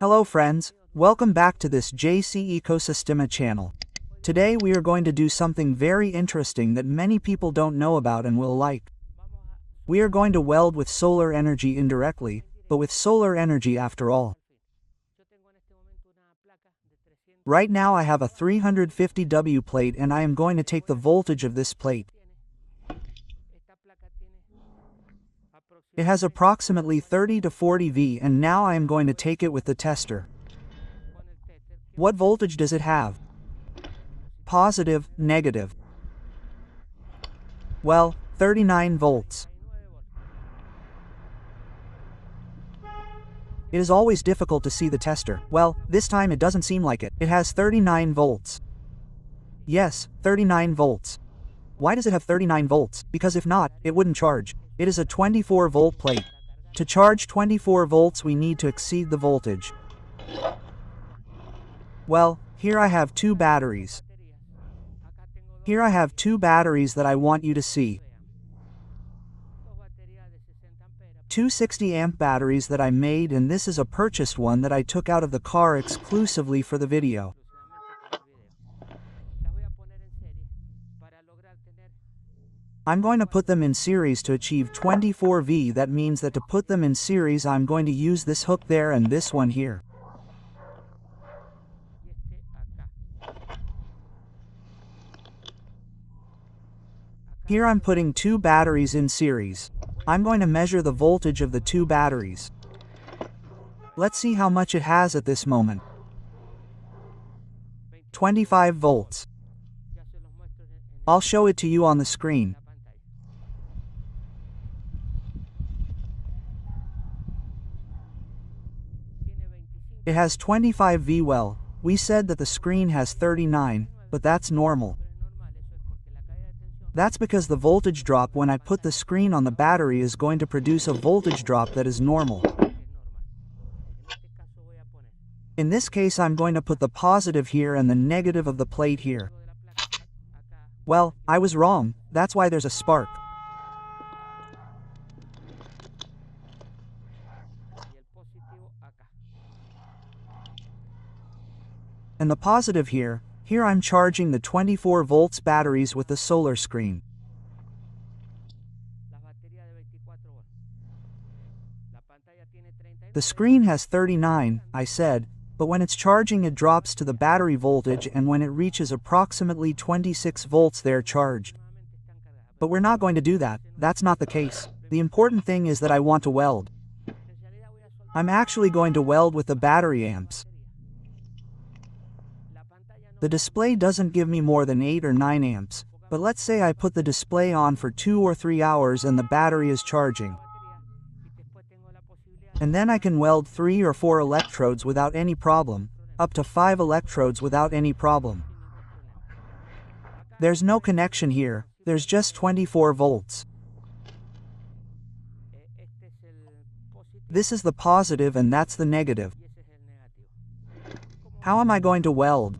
Hello friends, welcome back to this JC Ecosystema channel. Today we are going to do something very interesting that many people don't know about and will like. We are going to weld with solar energy indirectly, but with solar energy after all. Right now I have a 350W plate and I am going to take the voltage of this plate. It has approximately 30 to 40 V and now I am going to take it with the tester. What voltage does it have? Positive, negative. Well, 39 volts. It is always difficult to see the tester. Well, this time it doesn't seem like it. It has 39 volts. Yes, 39 volts. Why does it have 39 volts? Because if not, it wouldn't charge. It is a 24 volt plate. To charge 24 volts we need to exceed the voltage. Well, here I have two batteries. Here I have two batteries that I want you to see. Two 60 amp batteries that I made, and this is a purchased one that I took out of the car exclusively for the video. I'm going to put them in series to achieve 24 V. That means that to put them in series I'm going to use this hook there and this one here. Here I'm putting two batteries in series. I'm going to measure the voltage of the two batteries. Let's see how much it has at this moment. 25 volts. I'll show it to you on the screen. It has 25 V. Well, we said that the screen has 39, but that's normal. That's because the voltage drop when I put the screen on the battery is going to produce a voltage drop that is normal. In this case I'm going to put the positive here and the negative of the plate here. Well, I was wrong, that's why there's a spark. And the positive here I'm charging the 24 volts batteries with the solar screen. The screen has 39, I said, but when it's charging it drops to the battery voltage, and when it reaches approximately 26 volts they're charged. But we're not going to do that, that's not the case. The important thing is that I want to weld. I'm actually going to weld with the battery amps. The display doesn't give me more than 8 or 9 amps, but let's say I put the display on for 2 or 3 hours and the battery is charging. And then I can weld 3 or 4 electrodes without any problem, up to 5 electrodes without any problem. There's no connection here, there's just 24 volts. This is the positive and that's the negative. How am I going to weld?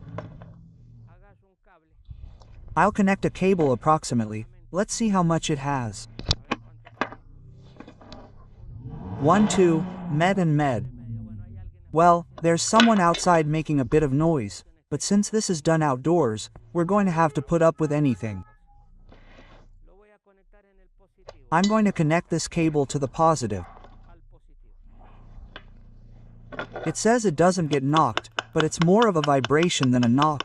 I'll connect a cable approximately. Let's see how much it has. 1, 2, med and med. Well, there's someone outside making a bit of noise, but since this is done outdoors, we're going to have to put up with anything. I'm going to connect this cable to the positive. It says it doesn't get knocked, but it's more of a vibration than a knock.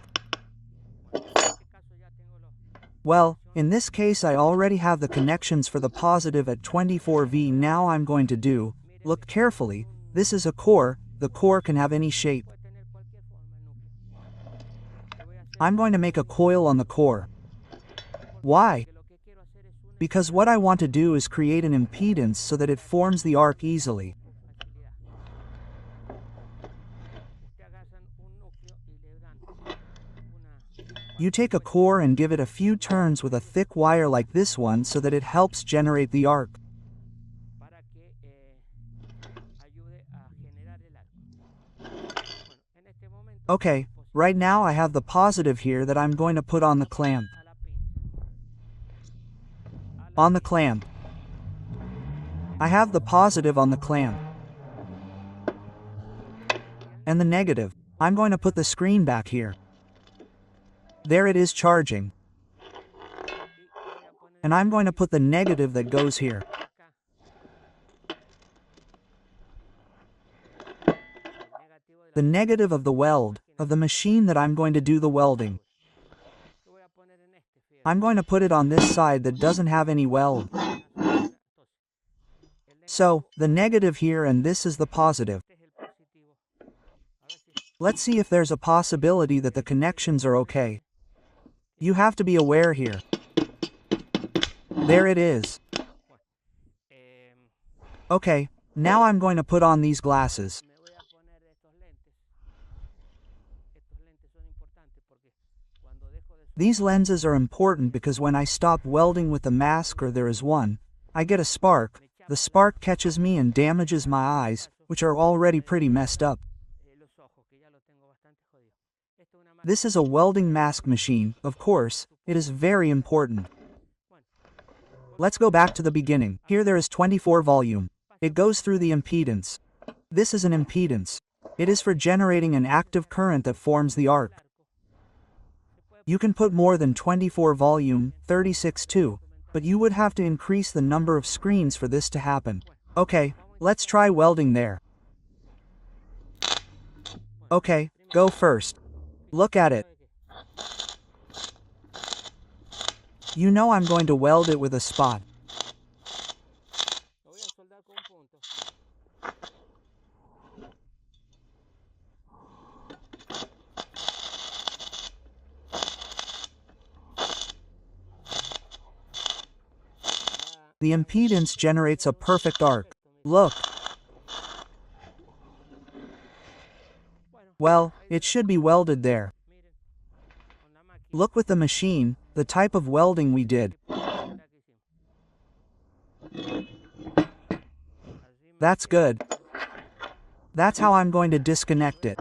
Well, in this case I already have the connections for the positive at 24 V. Now I'm going to do, look carefully, this is a core, the core can have any shape. I'm going to make a coil on the core. Why? Because what I want to do is create an impedance so that it forms the arc easily. You take a core and give it a few turns with a thick wire like this one so that it helps generate the arc. Okay, right now I have the positive here that I'm going to put on the clamp. On the clamp. I have the positive on the clamp. and the negative. I'm going to put the screen back here. There it is charging. And I'm going to put the negative that goes here. The negative of the weld, of the machine that I'm going to do the welding. I'm going to put it on this side that doesn't have any weld. So, the negative here and this is the positive. Let's see if there's a possibility that the connections are okay. You have to be aware here. There it is. Okay, now I'm going to put on these glasses. These lenses are important because when I stop welding with the mask or there is one, I get a spark. The spark catches me and damages my eyes, which are already pretty messed up. This is a welding mask machine, of course, it is very important. Let's go back to the beginning. Here there is 24 volume. It goes through the impedance. This is an impedance. It is for generating an active current that forms the arc. You can put more than 24 volume, 36 too, but you would have to increase the number of screens for this to happen. Okay, let's try welding there. Okay, go first. Look at it. You know I'm going to weld it with a spot. The impedance generates a perfect arc. Look. Well, it should be welded there. Look with the machine, the type of welding we did. That's good. That's how I'm going to disconnect it.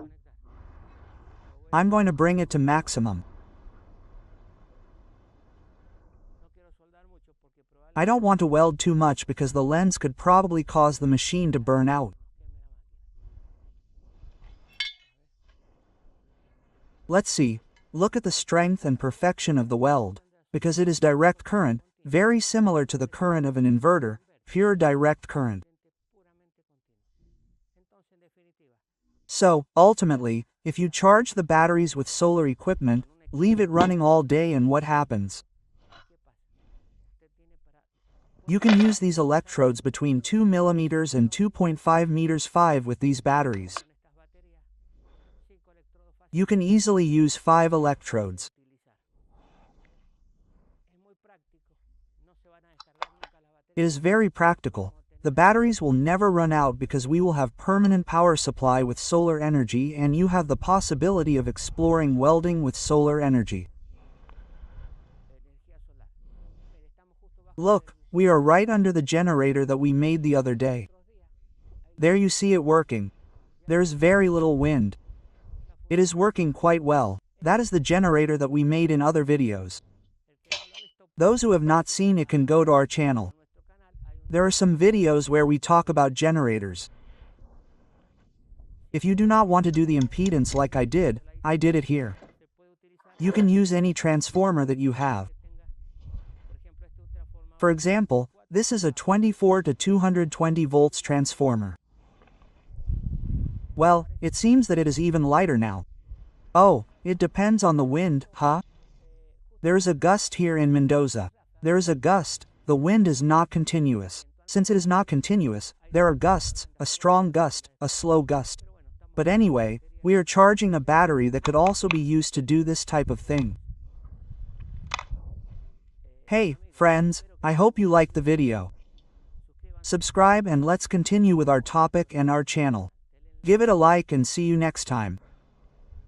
I'm going to bring it to maximum. I don't want to weld too much because the lens could probably cause the machine to burn out. Let's see. Look at the strength and perfection of the weld, because it is direct current, very similar to the current of an inverter, pure direct current. So, ultimately, if you charge the batteries with solar equipment, leave it running all day and what happens? You can use these electrodes between 2 mm and 2.5 meters 5 with these batteries. You can easily use 5 electrodes. It is very practical. The batteries will never run out because we will have permanent power supply with solar energy and you have the possibility of exploring welding with solar energy. Look, we are right under the generator that we made the other day. There you see it working. There's very little wind. It is working quite well. That is the generator that we made in other videos. Those who have not seen it can go to our channel. There are some videos where we talk about generators. If you do not want to do the impedance like I did it here. You can use any transformer that you have. For example, this is a 24 to 220 volts transformer. Well, it seems that it is even lighter now. Oh, it depends on the wind, huh? There is a gust here in Mendoza. There is a gust, the wind is not continuous. Since it is not continuous, there are gusts, a strong gust, a slow gust. But anyway, we are charging a battery that could also be used to do this type of thing. Hey, friends, I hope you liked the video. Subscribe and let's continue with our topic and our channel. Give it a like and see you next time.